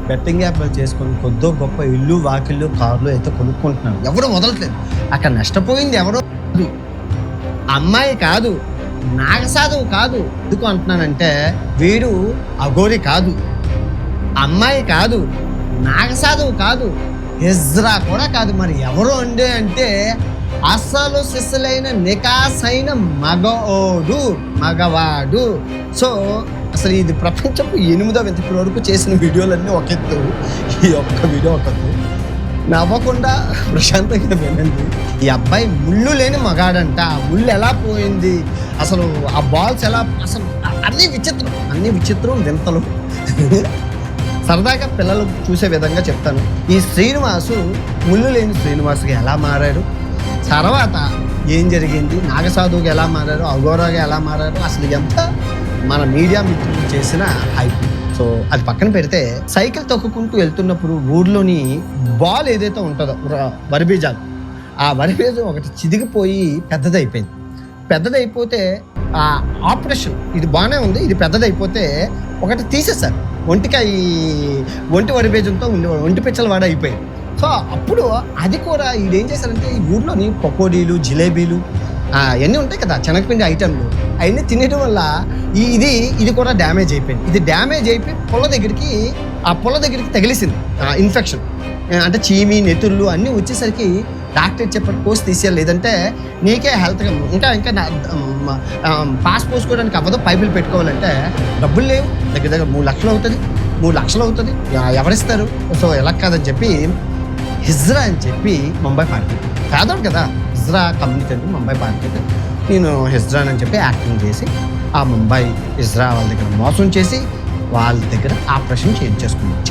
Betting యాప్లు చేసుకొని కొద్దో గొప్ప ఇల్లు వాకిళ్ళు కార్లు అయితే కొనుక్కుంటున్నారు. ఎవరు వదలట్లేదు. అక్కడ నష్టపోయింది ఎవరో కాదు, అమ్మాయి కాదు, నాగసాధువు కాదు. ఎందుకు అంటున్నానంటే వీడు అఘోరి కాదు, అమ్మాయి కాదు, నాగసాధువు కాదు, ఎజ్రా కూడా కాదు. మరి ఎవరు అంటే అసలు సిస్సులైన నికాసైన మగవాడు. సో అసలు ఇది ప్రపంచపు 8వ ఇప్పటి వరకు చేసిన వీడియోలన్నీ ఒక ఎత్తు, ఈ ఒక్క వీడియో ఒక ఎత్తు. నవ్వకుండా ప్రశాంతంగా వినండి. ఈ అబ్బాయి ముళ్ళు లేని మగాడంట. ఆ ముళ్ళు ఎలా పోయింది, అసలు ఆ బాల్స్ ఎలా, అసలు అన్ని విచిత్రం వింతలు. సరదాగా పిల్లలు చూసే విధంగా చెప్తాను. ఈ శ్రీనివాసు ముళ్ళు లేని శ్రీనివాసుగా ఎలా మారాడు, తర్వాత ఏం జరిగింది, నాగసాధువుగా ఎలా మారారు, అఘోరాగా ఎలా మారారు, అసలు ఎంత మన మీడియా మిత్రులు చేసిన హైప్. సో అది పక్కన పెడితే సైకిల్ తొక్కుకుంటూ వెళ్తున్నప్పుడు ఊర్లోని బాల్ ఏదైతే ఉంటుందో వరిబీజాలు, ఆ వరిబీజం ఒకటి చిదిగిపోయి పెద్దదైపోతే ఆ ఆపరేషన్, ఇది బాగానే ఉంది, ఇది పెద్దదైపోతే ఒకటి తీసేశారు. ఒంటి వరిబీజంతో ఉండేవాడు, ఒంటి పిచ్చల వాడు అయిపోయాడు. సో అప్పుడు అది కూడా వీడు ఏం చేశారంటే ఈ ఊర్లోని పకోడీలు, జిలేబీలు అవన్నీ ఉంటాయి కదా, శనగపిండి ఐటెంలు, అవన్నీ తినడం వల్ల ఇది కూడా డ్యామేజ్ అయిపోయింది. ఇది డ్యామేజ్ అయిపోయి పొల దగ్గరికి తగిలిసింది ఇన్ఫెక్షన్. అంటే చీమి, నెతుళ్ళు అన్నీ వచ్చేసరికి డాక్టర్ చెప్పారు కోర్స్ తీసేయాలి, లేదంటే నీకే హెల్త్గా ఇంకా పాస్ పోసుకోవడానికి అవ్వదు, పైపులు పెట్టుకోవాలంటే డబ్బులు లేవు, దగ్గర 3 లక్షలు అవుతుంది, ఎవరిస్తారు? సో ఎలా కాదని చెప్పి హిజ్రా అని చెప్పి ముంబై పారిపోయింది. పేదోడు కదా, హిజ్రా కమ్యూనిటీ అంటే ముంబై పారిపోయింది. నేను హిజ్రా అని చెప్పి యాక్టింగ్ చేసి ఆ ముంబై హిజ్రా వాళ్ళ దగ్గర మోసం చేసి వాళ్ళ దగ్గర ఆపరేషన్ చేయించేసుకున్నాను.